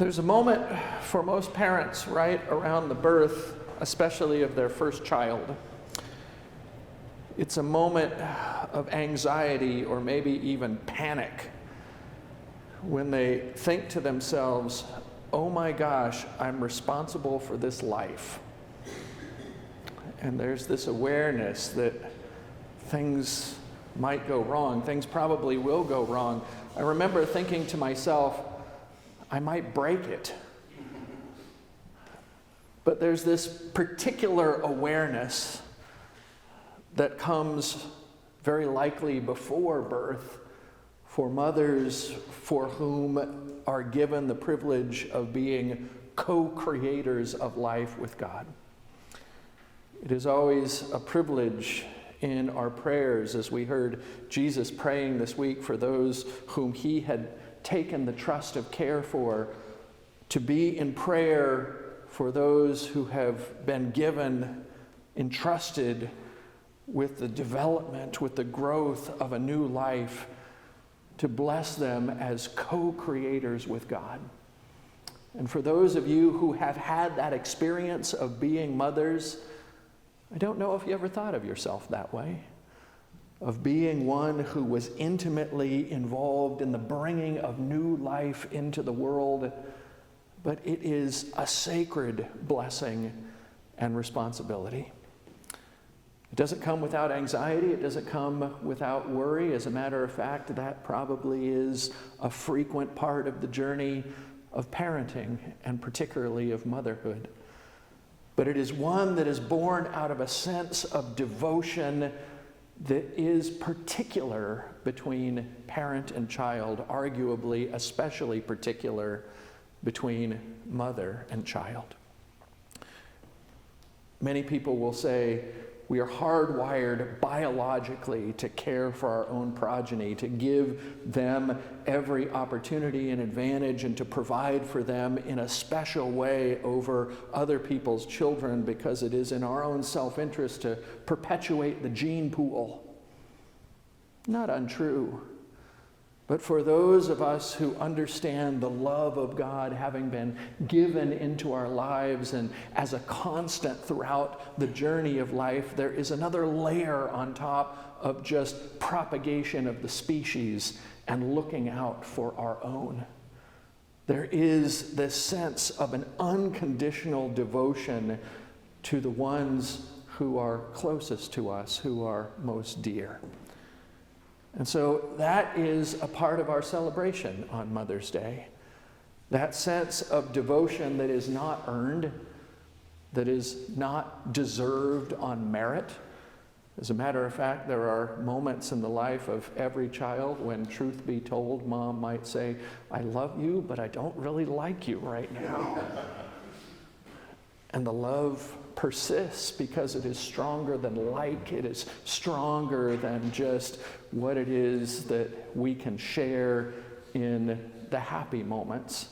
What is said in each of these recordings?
There's a moment for most parents right around the birth, especially of their first child. It's a moment of anxiety or maybe even panic when they think to themselves, oh my gosh, I'm responsible for this life. And there's this awareness that things might go wrong. Things probably will go wrong. I remember thinking to myself, I might break it. But there's this particular awareness that comes very likely before birth for mothers for whom are given the privilege of being co-creators of life with God. It is always a privilege in our prayers, as we heard Jesus praying this week for those whom he had taken the trust of care for, to be in prayer for those who have been given, entrusted with the development, with the growth of a new life, to bless them as co-creators with God. And for those of you who have had that experience of being mothers, I don't know if you ever thought of yourself that way, of being one who was intimately involved in the bringing of new life into the world, but it is a sacred blessing and responsibility. It doesn't come without anxiety. It doesn't come without worry. As a matter of fact, that probably is a frequent part of the journey of parenting, and particularly of motherhood. But it is one that is born out of a sense of devotion that is particular between parent and child, arguably especially particular between mother and child. Many people will say we are hardwired biologically to care for our own progeny, to give them every opportunity and advantage, and to provide for them in a special way over other people's children, because it is in our own self-interest to perpetuate the gene pool. Not untrue. But for those of us who understand the love of God having been given into our lives and as a constant throughout the journey of life, there is another layer on top of just propagation of the species and looking out for our own. There is this sense of an unconditional devotion to the ones who are closest to us, who are most dear. And so that is a part of our celebration on Mother's Day. That sense of devotion that is not earned, that is not deserved on merit. As a matter of fact, there are moments in the life of every child when, truth be told, mom might say, I love you, but I don't really like you right now. And the love persists because it is stronger than like. It is stronger than just what it is that we can share in the happy moments.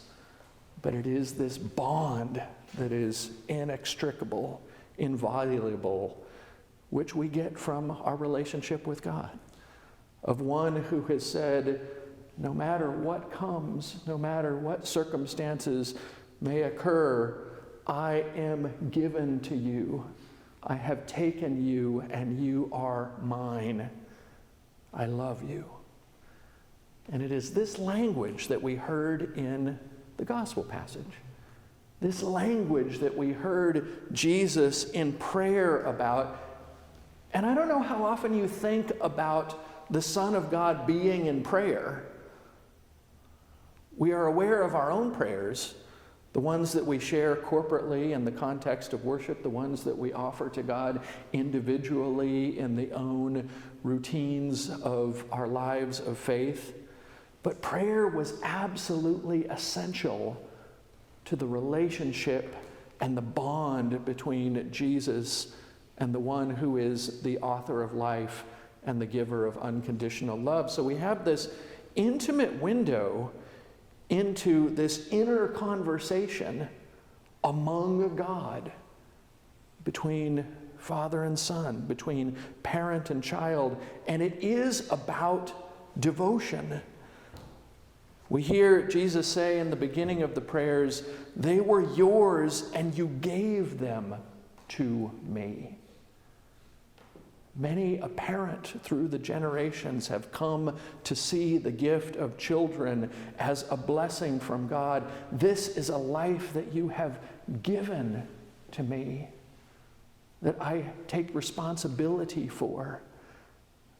But it is this bond that is inextricable, inviolable, which we get from our relationship with God. Of one who has said, no matter what comes, no matter what circumstances may occur, I am given to you. I have taken you, and you are mine. I love you. And it is this language that we heard in the gospel passage. This language that we heard Jesus in prayer about. And I don't know how often you think about the Son of God being in prayer. We are aware of our own prayers, the ones that we share corporately in the context of worship, the ones that we offer to God individually in the own routines of our lives of faith. But prayer was absolutely essential to the relationship and the bond between Jesus and the one who is the author of life and the giver of unconditional love. So we have this intimate window into this inner conversation among God, between father and son, between parent and child. And it is about devotion. We hear Jesus say in the beginning of the prayers, "They were yours and you gave them to me." Many a parent through the generations have come to see the gift of children as a blessing from God. This is a life that you have given to me, that I take responsibility for,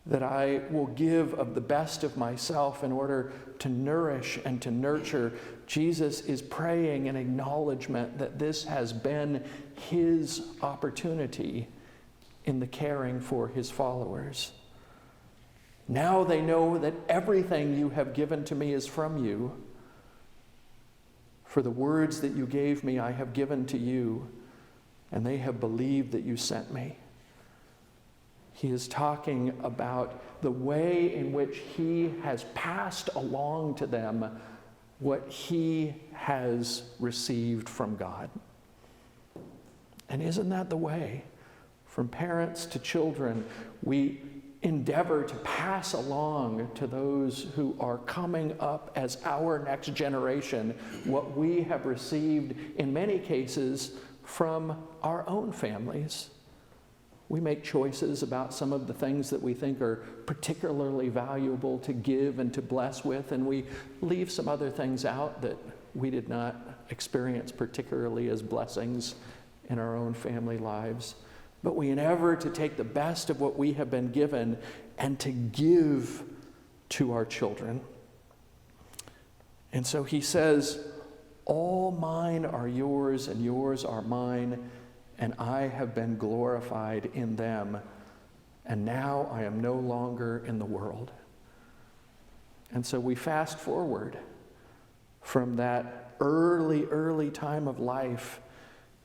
that I will give of the best of myself in order to nourish and to nurture. Jesus is praying in acknowledgement that this has been his opportunity in the caring for his followers. Now they know that everything you have given to me is from you. For the words that you gave me I have given to you, and they have believed that you sent me. He is talking about the way in which he has passed along to them what he has received from God. And isn't that the way? From parents to children, we endeavor to pass along to those who are coming up as our next generation what we have received, in many cases, from our own families. We make choices about some of the things that we think are particularly valuable to give and to bless with, and we leave some other things out that we did not experience particularly as blessings in our own family lives. But we endeavor to take the best of what we have been given and to give to our children. And so he says, "All mine are yours, and yours are mine, and I have been glorified in them, and now I am no longer in the world." And so we fast forward from that early time of life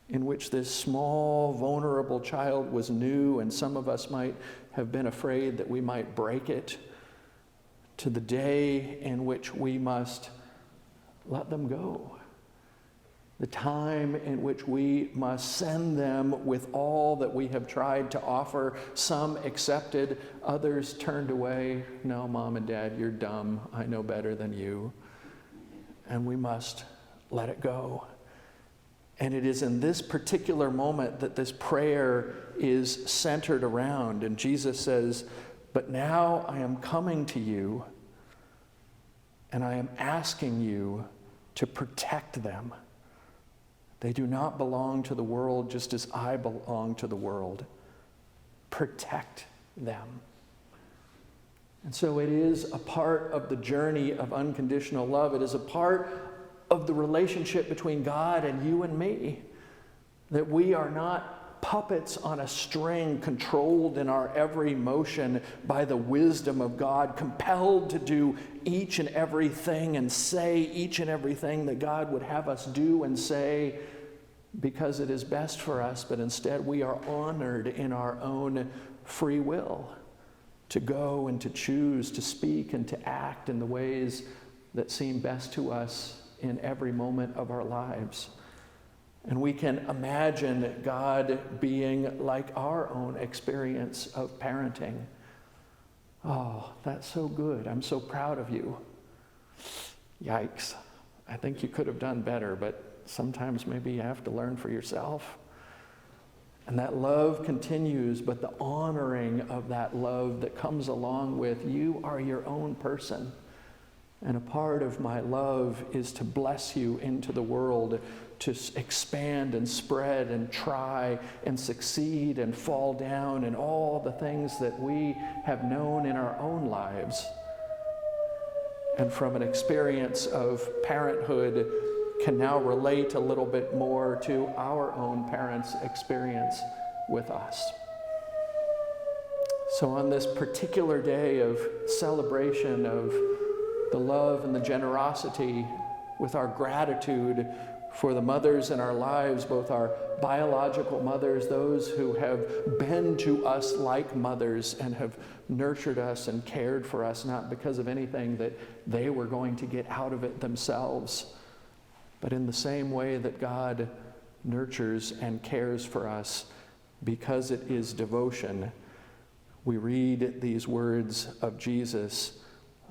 in which this small, vulnerable child was new, and some of us might have been afraid that we might break it, to the day in which we must let them go. The time in which we must send them with all that we have tried to offer. Some accepted, others turned away. "No, Mom and Dad, you're dumb. I know better than you." And we must let it go. And it is in this particular moment that this prayer is centered around. And Jesus says, "But now I am coming to you, and I am asking you to protect them. They do not belong to the world just as I belong to the world. Protect them." And so it is a part of the journey of unconditional love. It is a part of the relationship between God and you and me, that we are not puppets on a string controlled in our every motion by the wisdom of God, compelled to do each and everything and say each and everything that God would have us do and say because it is best for us, but instead we are honored in our own free will to go and to choose to speak and to act in the ways that seem best to us in every moment of our lives. And we can imagine God being like our own experience of parenting. "Oh, that's so good. I'm so proud of you." Yikes. I think you could have done better, but sometimes maybe you have to learn for yourself. And that love continues, but the honoring of that love that comes along with, you are your own person. And a part of my love is to bless you into the world, to expand and spread and try and succeed and fall down and all the things that we have known in our own lives. And from an experience of parenthood, can now relate a little bit more to our own parents' experience with us. So on this particular day of celebration of the love and the generosity, with our gratitude for the mothers in our lives, both our biological mothers, those who have been to us like mothers and have nurtured us and cared for us, not because of anything that they were going to get out of it themselves, but in the same way that God nurtures and cares for us because it is devotion. We read these words of Jesus,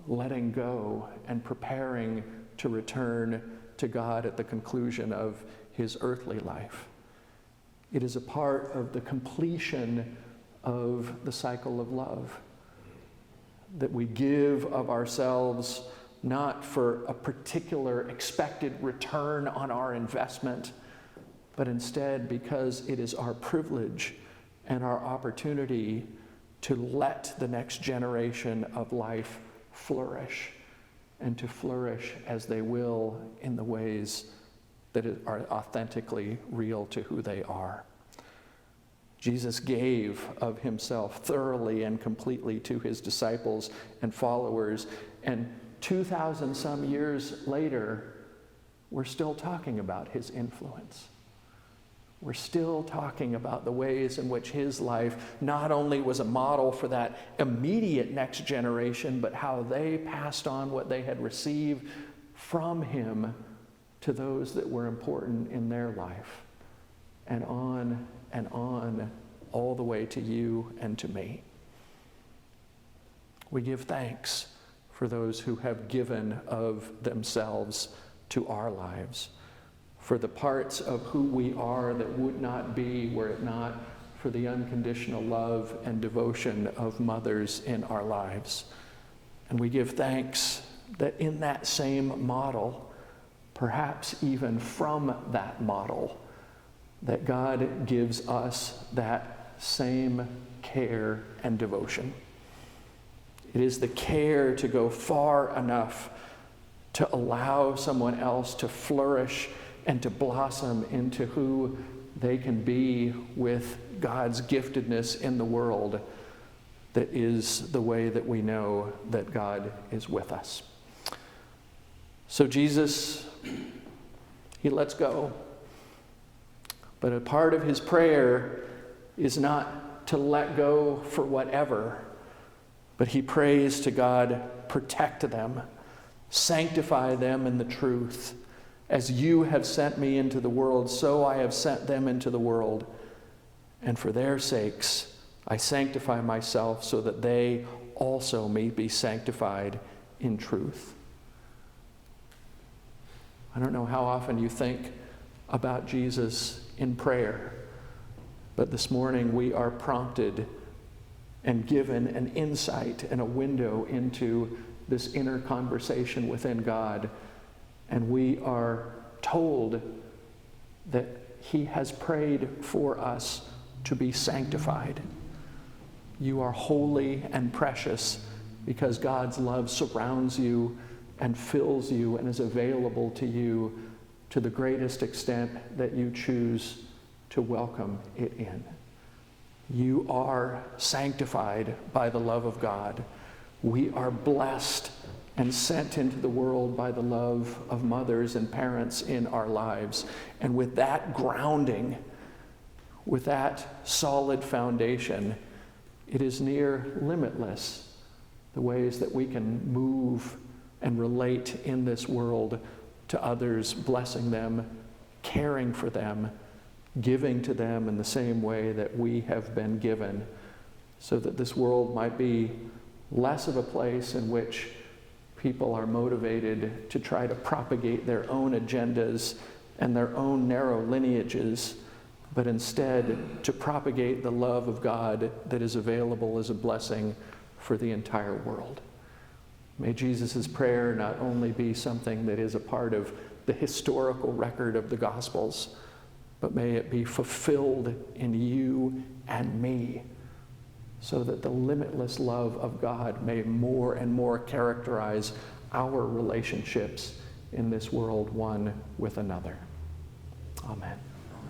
letting go and preparing to return to God at the conclusion of his earthly life. It is a part of the completion of the cycle of love, that we give of ourselves not for a particular expected return on our investment, but instead because it is our privilege and our opportunity to let the next generation of life flourish, and to flourish as they will in the ways that are authentically real to who they are. Jesus gave of himself thoroughly and completely to his disciples and followers, and 2,000 some years later, we're still talking about his influence. We're still talking about the ways in which his life not only was a model for that immediate next generation, but how they passed on what they had received from him to those that were important in their life, and on, all the way to you and to me. We give thanks for those who have given of themselves to our lives, for the parts of who we are that would not be were it not for the unconditional love and devotion of mothers in our lives. And we give thanks that in that same model, perhaps even from that model, that God gives us that same care and devotion. It is the care to go far enough to allow someone else to flourish and to blossom into who they can be with God's giftedness in the world, that is the way that we know that God is with us. So Jesus, he lets go. But a part of his prayer is not to let go for whatever, but he prays to God, protect them, sanctify them in the truth. As you have sent me into the world, so I have sent them into the world. And for their sakes, I sanctify myself so that they also may be sanctified in truth. I don't know how often you think about Jesus in prayer, but this morning we are prompted and given an insight and a window into this inner conversation within God. And we are told that he has prayed for us to be sanctified. You are holy and precious because God's love surrounds you and fills you and is available to you to the greatest extent that you choose to welcome it in. You are sanctified by the love of God. We are blessed and sent into the world by the love of mothers and parents in our lives. And with that grounding, with that solid foundation, it is near limitless the ways that we can move and relate in this world to others, blessing them, caring for them, giving to them in the same way that we have been given, so that this world might be less of a place in which people are motivated to try to propagate their own agendas and their own narrow lineages, but instead to propagate the love of God that is available as a blessing for the entire world. May Jesus' prayer not only be something that is a part of the historical record of the Gospels, but may it be fulfilled in you and me, so that the limitless love of God may more and more characterize our relationships in this world one with another. Amen.